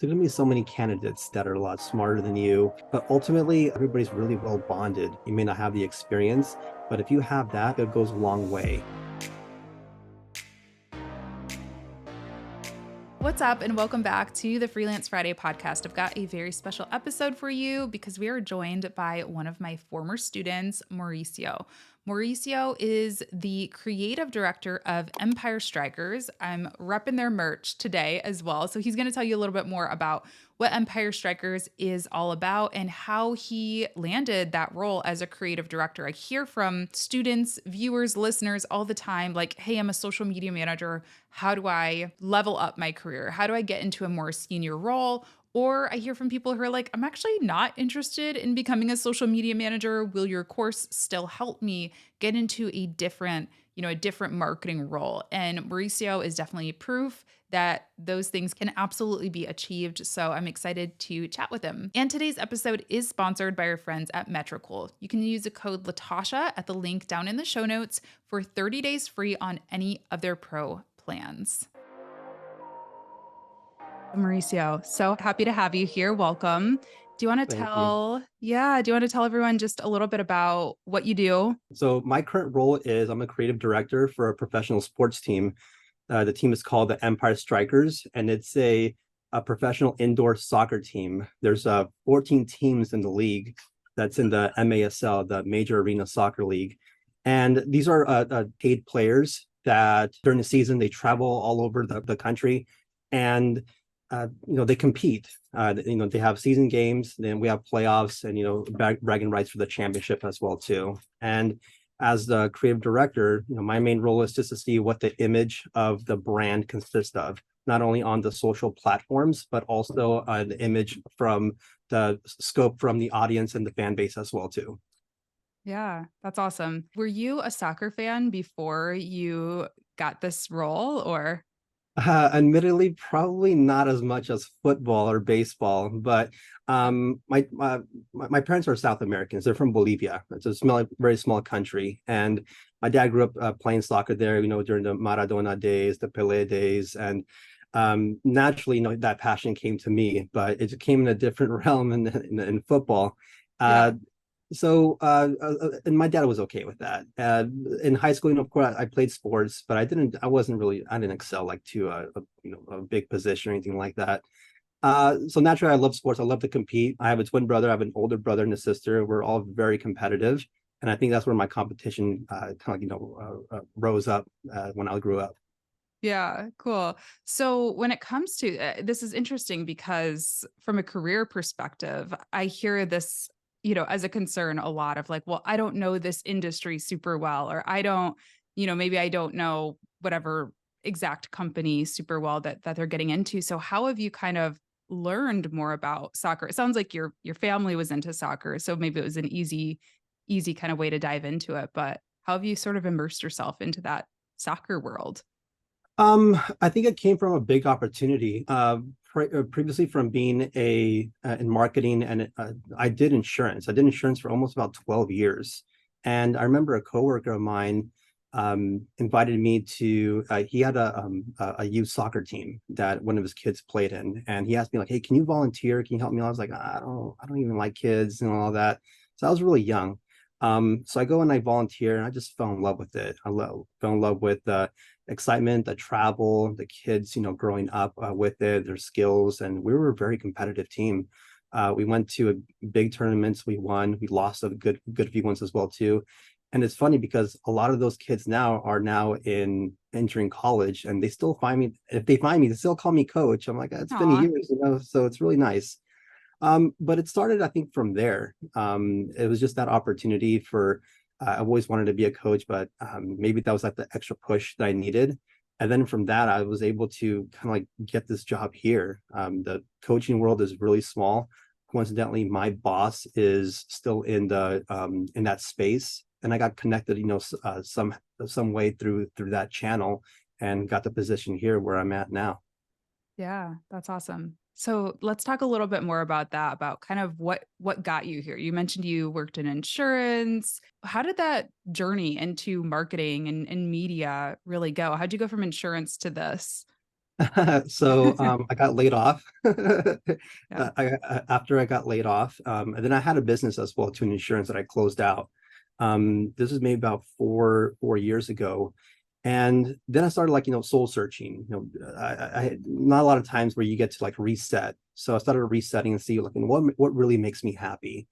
There's going to be so many candidates that are a lot smarter than you, but ultimately, everybody's really well bonded. You may not have the experience, but if you have that, it goes a long way. What's up, and welcome back to the Freelance Friday podcast. I've got a very special episode for you because we are joined by one of my former students, Mauricio. Mauricio is the creative director of Empire Strykers. I'm repping their merch today as well. So he's going to tell you a little bit more about what Empire Strykers is all about and how he landed that role as a creative director. I hear from students, viewers, listeners all the time like, hey, I'm a social media manager. How do I level up my career? How do I get into a more senior role? Or I hear from people who are like, I'm actually not interested in becoming a social media manager. Will your course still help me get into a different marketing role? And Mauricio is definitely proof that those things can absolutely be achieved. So I'm excited to chat with him. And today's episode is sponsored by our friends at Metricool. You can use the code Latasha at the link down in the show notes for 30 days free on any of their pro plans. Mauricio, so happy to have you here. Welcome. Do you want to Thank you. tell everyone just a little bit about what you do? So, my current role is I'm a creative director for a professional sports team. The team is called the Empire Strikers, and it's a professional indoor soccer team. There's 14 teams in the league that's in the MASL, the Major Arena Soccer League. And these are paid players that during the season, they travel all over the country and they compete. They have season games, then we have playoffs, and bragging rights for the championship as well too. And as the creative director, my main role is just to see what the image of the brand consists of, not only on the social platforms, but also the image from the scope from the audience and the fan base as well too. Yeah, that's awesome. Were you a soccer fan before you got this role or? Admittedly, probably not as much as football or baseball, but my parents are South Americans. They're from Bolivia. It's a very small country, and my dad grew up playing soccer there. During the Maradona days, the Pelé days, and naturally, that passion came to me, but it came in a different realm in football. Uh, Yeah. and my dad was okay with that. In high school, of course, I played sports, but I didn't excel like to a big position or anything like that. So naturally, I love sports. I love to compete. I have a twin brother. I have an older brother and a sister. We're all very competitive, and I think that's where my competition rose up when I grew up. Yeah, cool. So when it comes to this is interesting because from a career perspective, I hear this, as a concern a lot of like, well, I don't know this industry super well, or I don't, maybe I don't know whatever exact company super well that they're getting into. So how have you kind of learned more about soccer? It sounds like your family was into soccer, so maybe it was an easy kind of way to dive into it, but how have you sort of immersed yourself into that soccer world? I think it came from a big opportunity. Previously, from being in marketing, and I did insurance. I did insurance for almost about 12 years, and I remember a coworker of mine invited me to. He had a youth soccer team that one of his kids played in, and he asked me like, "Hey, can you volunteer? Can you help me?" I was like, I don't even like kids and all that." So I was really young. So I go and I volunteer, and I just fell in love with it. Fell in love with excitement, the travel, the kids, growing up with it, their skills, and we were a very competitive team. We went to big tournaments, we won, we lost a good few ones as well too. And it's funny because a lot of those kids now are in entering college, and they still find me. If they find me, they still call me coach. I'm like, it's been Aw. years, so it's really nice. But it started, I think, from there. It was just that opportunity for, I've always wanted to be a coach, but maybe that was like the extra push that I needed. And then from that, I was able to kind of like get this job here. The coaching world is really small. Coincidentally, my boss is still in that space, and I got connected, some way through that channel, and got the position here where I'm at now. Yeah, that's awesome. So let's talk a little bit more about that, about kind of what got you here. You mentioned you worked in insurance. How did that journey into marketing and media really go? How'd you go from insurance to this? So I got laid off. Yeah. After I got laid off, and then I had a business as well to an insurance that I closed out. This was maybe about four years ago, and then I started like soul searching. I had not a lot of times where you get to like reset. So I started resetting and see like what really makes me happy.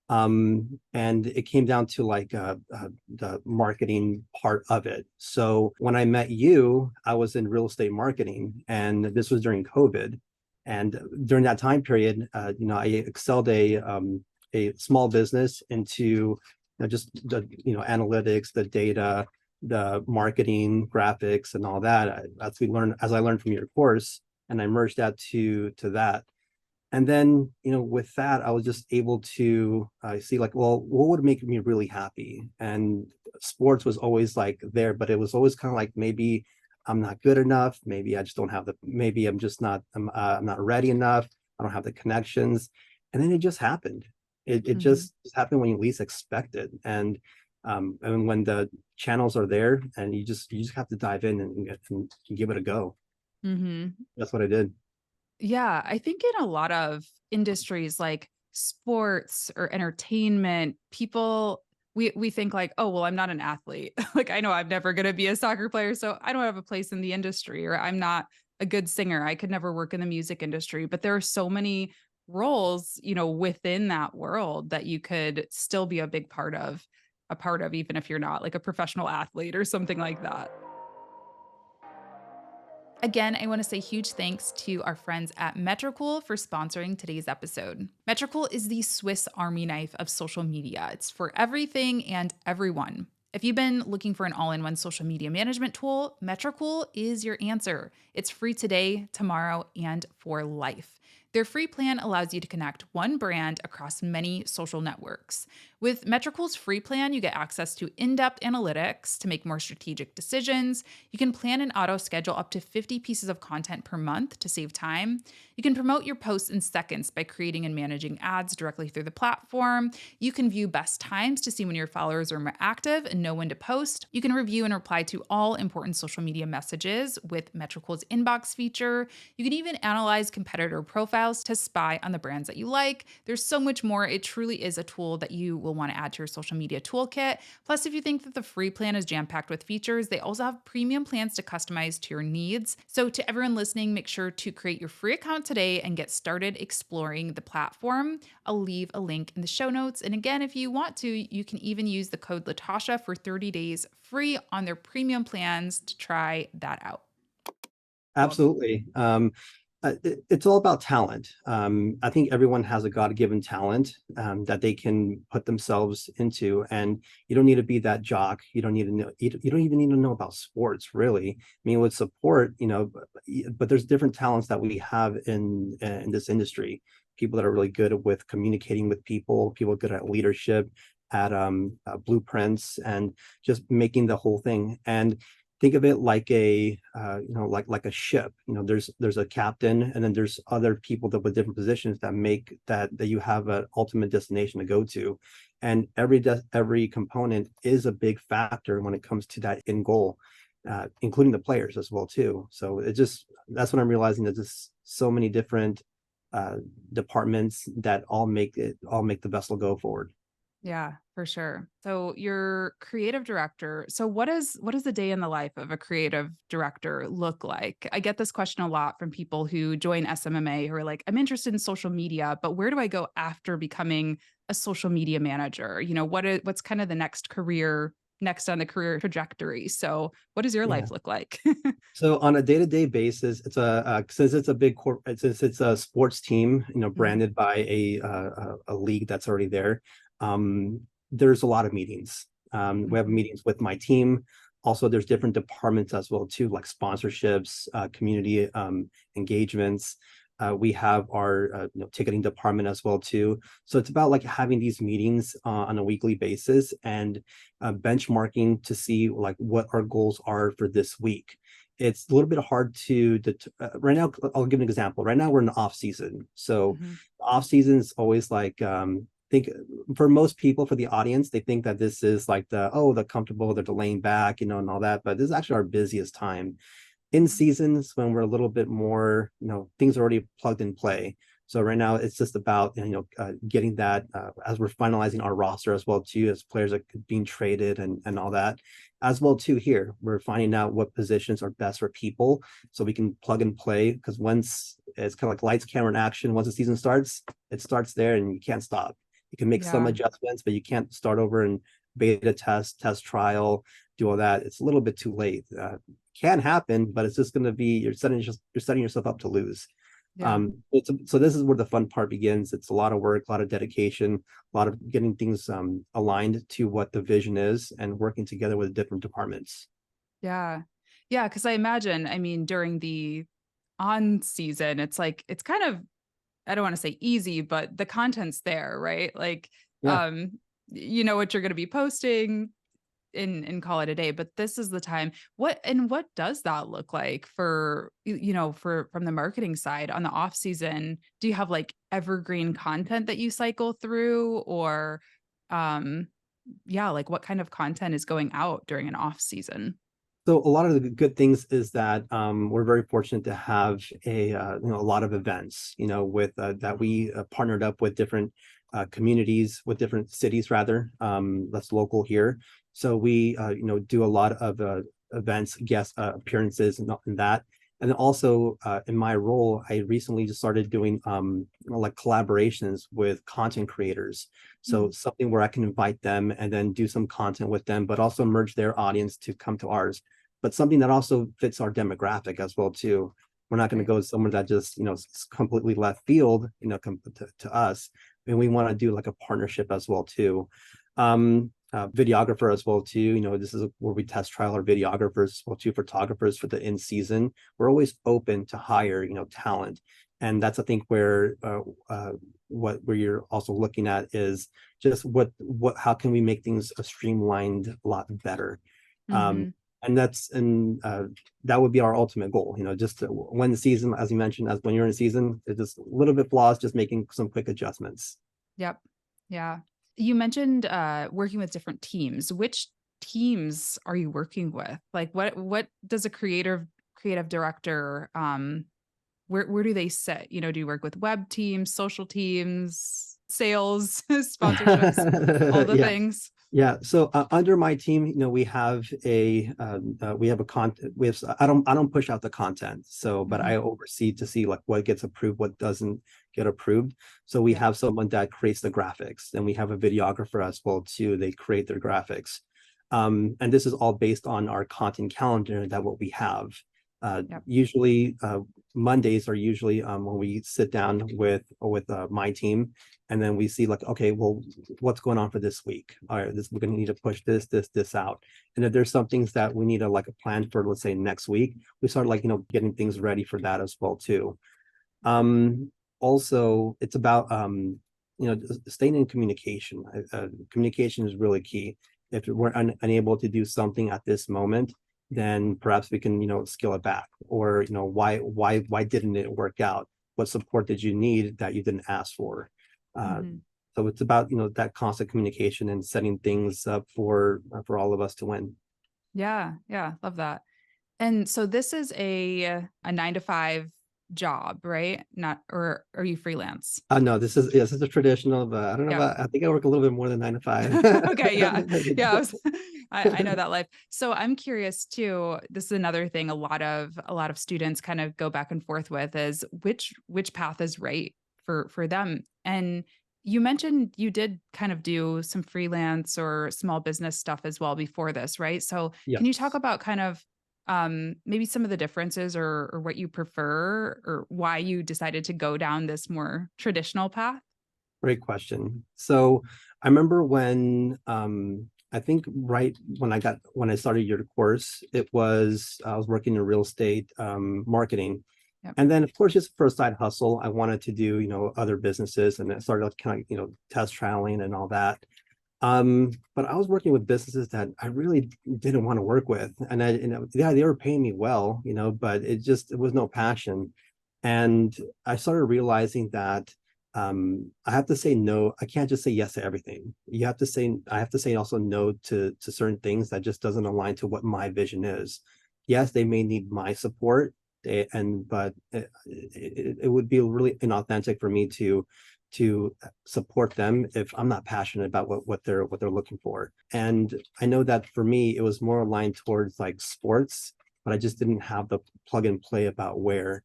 And it came down to like the marketing part of it. So when I met you, I was in real estate marketing, and this was during COVID. And during that time period, I excelled a small business into just the analytics, the data, the marketing, graphics, and all that. As I learned from your course, and I merged that to that. And then with that I was just able to see like, well, what would make me really happy. And sports was always like there, but it was always kind of like, maybe I'm not good enough, maybe I just don't have the maybe I'm just not I'm not ready enough, I don't have the connections. And then it just happened. It Hmm. just happened when you least expect it. And when the channels are there, and you just have to dive in and give it a go. Hmm. That's what I did. Yeah, I think in a lot of industries like sports or entertainment, people we think like, "Oh, well, I'm not an athlete." Like I know I'm never going to be a soccer player, so I don't have a place in the industry, or I'm not a good singer. I could never work in the music industry, but there are so many roles, within that world that you could still be a part of even if you're not like a professional athlete or something like that. Again, I want to say huge thanks to our friends at Metricool for sponsoring today's episode. Metricool is the Swiss Army knife of social media. It's for everything and everyone. If you've been looking for an all in one social media management tool, Metricool is your answer. It's free today, tomorrow, and for life. Their free plan allows you to connect one brand across many social networks. With Metricool's free plan, you get access to in depth analytics to make more strategic decisions. You can plan and auto schedule up to 50 pieces of content per month to save time. You can promote your posts in seconds by creating and managing ads directly through the platform. You can view best times to see when your followers are more active and know when to post. You can review and reply to all important social media messages with Metricool's inbox feature. You can even analyze competitor profiles to spy on the brands that you like. There's so much more. It truly is a tool that you will want to add to your social media toolkit. Plus, if you think that the free plan is jam packed with features, they also have premium plans to customize to your needs. So, to everyone listening, make sure to create your free account today and get started exploring the platform. I'll leave a link in the show notes. And again, if you want to, you can even use the code Latasha for 30 days free on their premium plans to try that out. Absolutely. It's all about talent. I think everyone has a God-given talent that they can put themselves into, and you don't need to be that jock. You don't need to know. You don't even need to know about sports, really. I mean, with support, but there's different talents that we have in this industry. People that are really good with communicating with people. People good at leadership, at blueprints, and just making the whole thing. And think of it like like a ship. There's a captain, and then there's other people that with different positions that make that you have an ultimate destination to go to. And every component is a big factor when it comes to that end goal, including the players as well too. So that's what I'm realizing, that there's so many different departments that all make the vessel go forward. Yeah, for sure. So you're creative director. So what does the day in the life of a creative director look like? I get this question a lot from people who join SMMA who are like, I'm interested in social media, but where do I go after becoming a social media manager? What's kind of the next on the career trajectory? So what does your Yeah. life look like? So on a day-to-day basis, since it's a since it's a sports team, Mhm. branded by a league that's already there. There's a lot of meetings. We have Mhm. meetings with my team. Also, there's different departments as well too, like sponsorships, community engagements. We have our ticketing department as well too. So it's about like having these meetings on a weekly basis, and benchmarking to see like what our goals are for this week. It's a little bit hard to right now. I'll give an example. Right now we're in the off season, so Mhm. off season is always like, think for most people, for the audience, they think that this is like the comfortable, they're laying back, and all that, but this is actually our busiest time. in seasons when we're a little bit more, things are already plugged in play. So right now it's just about, getting that as we're finalizing our roster as well too, as players are being traded and all that as well too. Here we're finding out what positions are best for people so we can plug and play, because once it's kind of like lights, camera, and action. Once the season starts, it starts there and you can't stop. You can make some Yeah. adjustments, but you can't start over and beta test trial, do all that. It's a little bit too late. Can happen, but it's just going to be, you're setting yourself up to lose. Yeah. So this is where the fun part begins. It's a lot of work, a lot of dedication, a lot of getting things aligned to what the vision is and working together with different departments. Yeah. Yeah. Cause I imagine, I mean, during the on season, it's like, it's kind of, I don't want to say easy, but the content's there, right? Like, Yeah. um, you know what you're going to be posting and call it a day. But this is the time. What does that look like for for from the marketing side on the off season? Do you have like evergreen content that you cycle through, or um, yeah, like what kind of content is going out during an off season? So a lot of the good things is that we're very fortunate to have a lot of events, with that we partnered up with different communities, with different cities rather, that's local here. So we do a lot of events, guest appearances, and that. And then also in my role, I recently just started doing like collaborations with content creators. So Mm, something where I can invite them and then do some content with them, but also merge their audience to come to ours, but something that also fits our demographic as well too. We're not going to right. go with someone that just is completely left field, to us. And we want to do like a partnership as well too. Videographer as well too. This is where we test trial our videographers as well too, photographers for the in season. We're always open to hire talent, and that's I think where what you're also looking at is just what how can we make things streamlined a lot better. Um, Hmm. and that would be our ultimate goal, just to, when the season, as you mentioned, as when you're in a season, it's just a little bit flaws, just making some quick adjustments. Yep. Yeah. You mentioned working with different teams. Which teams are you working with? Like what does a creative director where do they sit? You know, do you work with web teams, social teams, sales, sponsorships, all the Yeah. things? Yeah. So under my team, we have a content. I don't push out the content. So, but I Mhm. oversee to see like what gets approved, what doesn't get approved. So we Yeah. have someone that creates the graphics, and we have a videographer as well too. They create their graphics, and this is all based on our content calendar that what we have. Yep. Usually, Mondays are usually when we sit down with my team, and then we see like, okay, well, what's going on for this week? All right, we're going to need to push this out. And if there's some things that we need like a plan for, let's say next week, we start like getting things ready for that as well too. um Also, it's about staying in communication. Communication is really key. If we're unable to do something at this moment, then perhaps we can scale it back, or why didn't it work out? What support did you need that you didn't ask for? uh, Mhm. so it's about that constant communication and setting things up for all of us to win. Yeah, yeah, love that. And so this is a 9 to 5 job, right? Not or are you freelance? No, this is, yes, it's a traditional, but I don't know Yep. about, I think I work a little bit more than 9 to 5. Okay, yeah. Yeah, I know that life. So I'm curious too. This is another thing a lot of students kind of go back and forth with is which path is right for them. And you mentioned you did kind of do some freelance or small business stuff as well before this, right? So can you talk Yes. about kind of maybe some of the differences or what you prefer or why you decided to go down this more traditional path? Great question. So I remember when I think right when I started your course, I was working in real estate marketing. Yep. And then of course, just for a side hustle, I wanted to do, other businesses, and I started like kind of, test trialing and all that. But I was working with businesses that I really didn't want to work with. And yeah, they were paying me well, but it was no passion. And I started realizing that I have to say no. I can't just say yes to everything. I have to say also no to certain things that just doesn't align to what my vision is. yes, they may need my support, but it would be really inauthentic for me to support them if I'm not passionate about what they're looking for. And I know that for me, it was more aligned towards like sports, but I just didn't have the plug and play about where.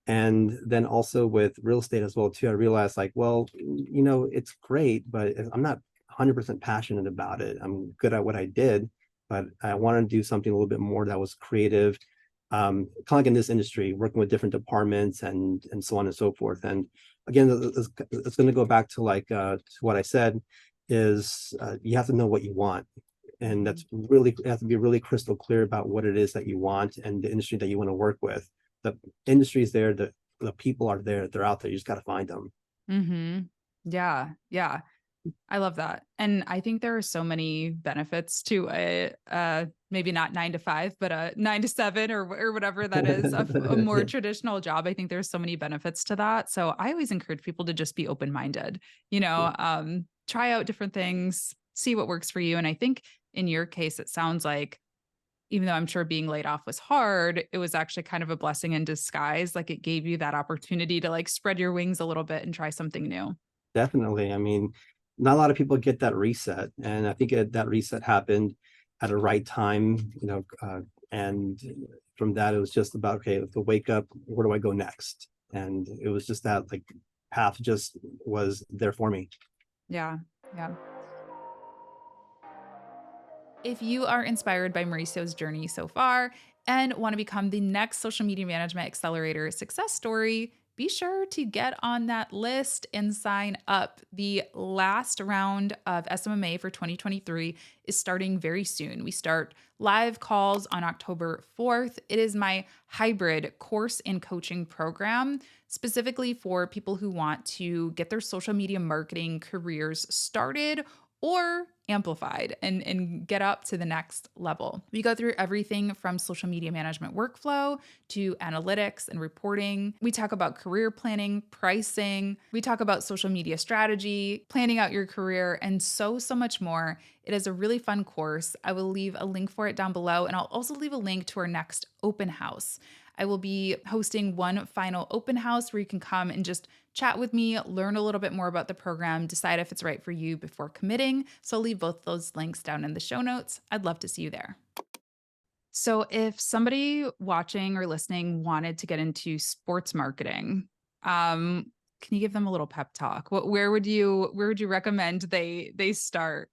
And then also with real estate as well too, I realized like, well, it's great, but I'm not 100% passionate about it. I'm good at what I did, but I want to do something a little bit more that was creative, kind of like in this industry, working with different departments and so on and so forth. And again, it's going to go back to like to what I said is you have to know what you want. And that's really, you have to be really crystal clear about what it is that you want and the industry that you want to work with. The industry is there, the people are there, they're out there. You just got to find them. Mm-hmm. Yeah, yeah. I love that. And I think there are so many benefits to a maybe not 9 to 5, but a 9 to 7 or whatever that is, a more Yeah, traditional job. I think there's so many benefits to that. So I always encourage people to just be open-minded, yeah, try out different things, see what works for you. And I think in your case, it sounds like even though I'm sure being laid off was hard, it was actually kind of a blessing in disguise. Like it gave you that opportunity to like spread your wings a little bit and try something new. definitely. I mean, not a lot of people get that reset, and I think that reset happened at a right time. And from that, it was just about okay, to wake up. Where do I go next? And it was just that like path just was there for me. Yeah. Yeah. If you are inspired by Mauricio's journey so far and want to become the next social media management accelerator success story, be sure to get on that list and sign up. The last round of SMMA for 2023 is starting very soon. We start live calls on October 4th. It is my hybrid course and coaching program specifically for people who want to get their social media marketing careers started or amplified and get up to the next level. We go through everything from social media management workflow to analytics and reporting. We talk about career planning, pricing. We talk about social media strategy, planning out your career, and so much more. It is a really fun course. I will leave a link for it down below, and I'll also leave a link to our next open house. I will be hosting one final open house where you can come and just chat with me, learn a little bit more about the program, decide if it's right for you before committing. So I'll leave both those links down in the show notes. I'd love to see you there. So if somebody watching or listening wanted to get into sports marketing, can you give them a little pep talk? Where would you recommend they start?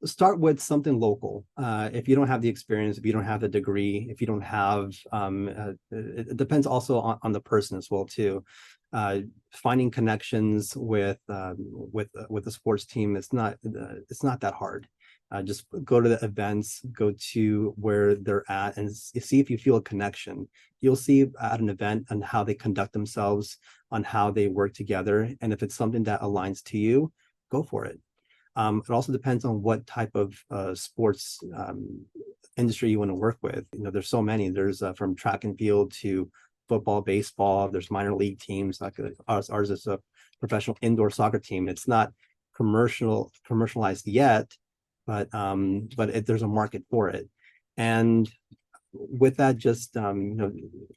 Start with something local. If you don't have the experience, if you don't have the degree, if you don't have, it depends also on the person as well too. Finding connections with the sports team, it's not that hard. Just go to the events, go to where they're at, and see if you feel a connection. You'll see at an event on how they conduct themselves, on how they work together, and if it's something that aligns to you, go for it. It also depends on what type of sports industry you want to work with. There's so many. There's from track and field to football, baseball. There's minor league teams like ours is a professional indoor soccer team. It's not commercialized yet, but there's a market for it. And with that, just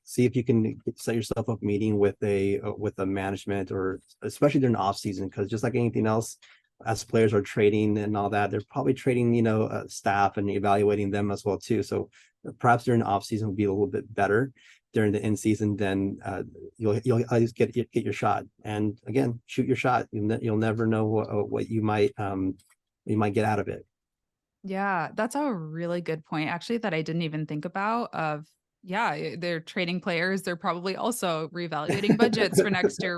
see if you can set yourself up meeting with a management, or especially during the off season, because just like anything else, as players are trading and all that, they're probably trading, staff and evaluating them as well too. So perhaps during the off season will be a little bit better. During the in season, then you'll at least get your shot. And again, shoot your shot. You'll never know what you might get out of it. Yeah, that's a really good point actually that I didn't even think about of yeah, they're trading players. They're probably also reevaluating budgets for next year,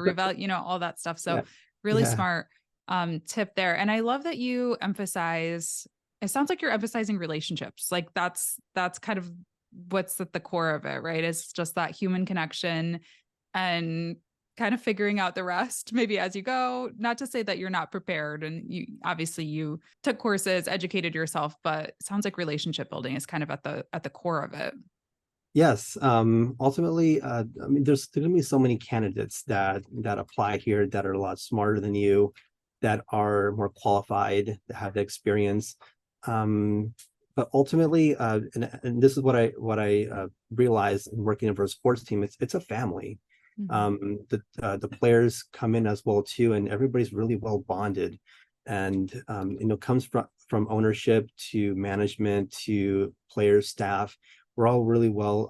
all that stuff. So Yeah, really yeah. smart tip there. And I love that you emphasize it sounds like you're emphasizing relationships. Like that's kind of what's at the core of it, right? It's just that human connection and kind of figuring out the rest maybe as you go. Not to say that you're not prepared and you took courses, educated yourself, but it sounds like relationship building is kind of at the core of it. Yes. Ultimately, I mean, there's going to be so many candidates that apply here that are a lot smarter than you, that are more qualified, that have the experience. Um, But ultimately, and this is what I realized in working for a sports team. It's a family. Mhm. The players come in as well too, and everybody's really well bonded, and comes from ownership to management to players, staff. We're all really well.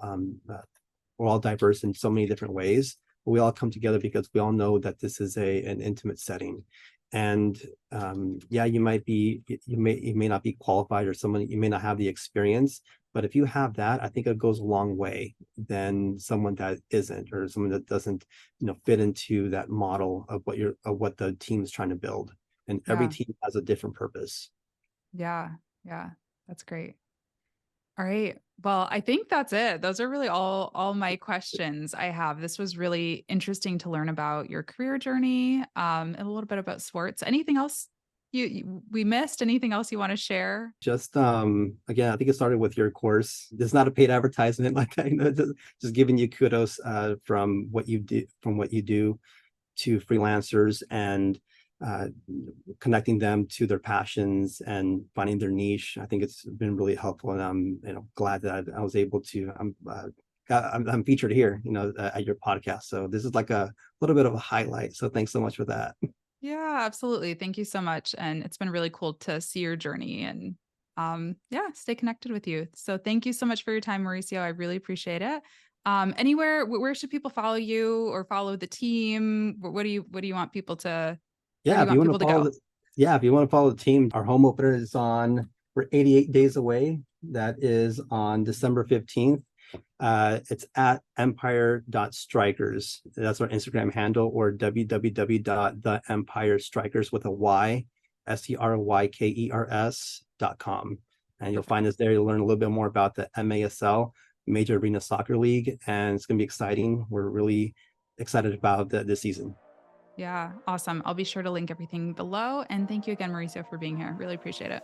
We're all diverse in so many different ways. But we all come together because we all know that this is an intimate setting, and yeah, you may not be qualified, or someone, you may not have the experience, but if you have that, I think it goes a long way than someone that isn't, or someone that doesn't fit into that model of what the team is trying to build. And every Yeah. team has a different purpose. Yeah. Yeah. That's great. All right. Well, I think that's it. Those are really all my questions I have. This was really interesting to learn about your career journey, and a little bit about sports. Anything else we missed? Anything else you want to share? Just again, I think it started with your course. It's not a paid advertisement, like I know, just giving you kudos from what you do to freelancers, and uh, connecting them to their passions and finding their niche. I think it's been really helpful, and I'm glad that I was able to. I'm featured here, at your podcast. So this is like a little bit of a highlight. So thanks so much for that. Yeah, absolutely. Thank you so much. And it's been really cool to see your journey and yeah, stay connected with you. So thank you so much for your time, Mauricio. I really appreciate it. Anywhere, where should people follow you or follow the team? What do you want people to, where do Yeah, you if you want want to people to follow go? the yeah, if you want to follow the team, our home opener is on we're 88 days away. That is on December 15th. It's at empire.strykers. That's our Instagram handle, or www.theempirestrikers with a Y, STRYKERS.com. And you'll Perfect. find us there. You'll learn a little bit more about the MASL, Major Arena Soccer League, and it's going to be exciting. We're really excited about this season. Yeah, awesome. I'll be sure to link everything below. And thank you again, Mauricio, for being here. Really appreciate it.